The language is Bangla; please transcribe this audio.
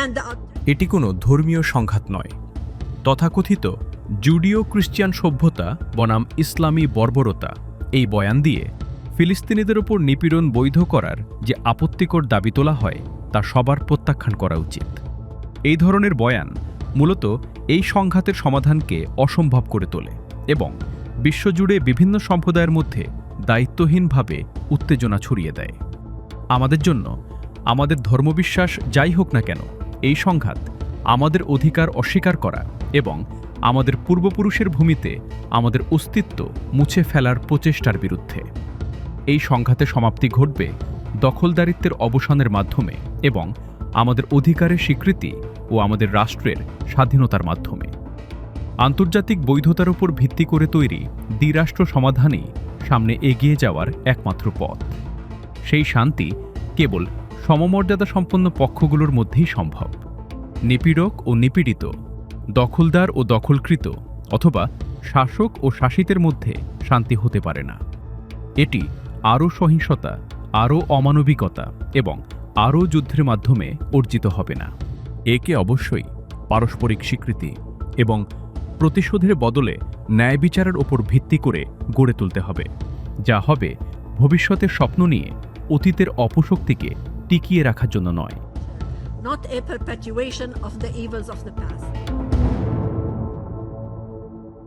and the এটি কোনো ধর্মীয় সংঘাত নয়। তথাকথিত জুডিও খ্রিস্টিয়ান সভ্যতা বনাম ইসলামী বর্বরতা এই বয়ান দিয়ে ফিলিস্তিনিদের ওপর নিপীড়ন বৈধ করার যে আপত্তিকর দাবি তোলা হয় তা সবার প্রত্যাখ্যান করা উচিত। এই ধরনের বয়ান মূলত এই সংঘাতের সমাধানকে অসম্ভব করে তোলে এবং বিশ্বজুড়ে বিভিন্ন সম্প্রদায়ের মধ্যে দায়িত্বহীনভাবে উত্তেজনা ছড়িয়ে দেয়। আমাদের জন্য আমাদের ধর্মবিশ্বাস যাই হোক না কেন, এই সংঘাত আমাদের অধিকার অস্বীকার করা এবং আমাদের পূর্বপুরুষের ভূমিতে আমাদের অস্তিত্ব মুছে ফেলার প্রচেষ্টার বিরুদ্ধে। এই সংঘাতের সমাপ্তি ঘটবে দখলদারিত্বের অবসানের মাধ্যমে এবং আমাদের অধিকারের স্বীকৃতি ও আমাদের রাষ্ট্রের স্বাধীনতার মাধ্যমে। আন্তর্জাতিক বৈধতার উপর ভিত্তি করে তৈরি দ্বিরাষ্ট্র সমাধানই সামনে এগিয়ে যাওয়ার একমাত্র পথ। সেই শান্তি কেবল সমমর্যাদা সম্পন্ন পক্ষগুলোর মধ্যেই সম্ভব। নিপীড়ক ও নিপীড়িত, দখলদার ও দখলকৃত অথবা শাসক ও শাসিতের মধ্যে শান্তি হতে পারে না। এটি আরও সহিংসতা, আরও অমানবিকতা এবং আরও যুদ্ধের মাধ্যমে অর্জিত হবে না। একে অবশ্যই পারস্পরিক স্বীকৃতি এবং প্রতিশোধের বদলে ন্যায় বিচারের ওপর ভিত্তি করে গড়ে তুলতে হবে, যা হবে ভবিষ্যতের স্বপ্ন নিয়ে অতীতের অপশক্তিকে টিকিয়ে রাখার জন্য নয়। not a perpetuation of the evils of the past.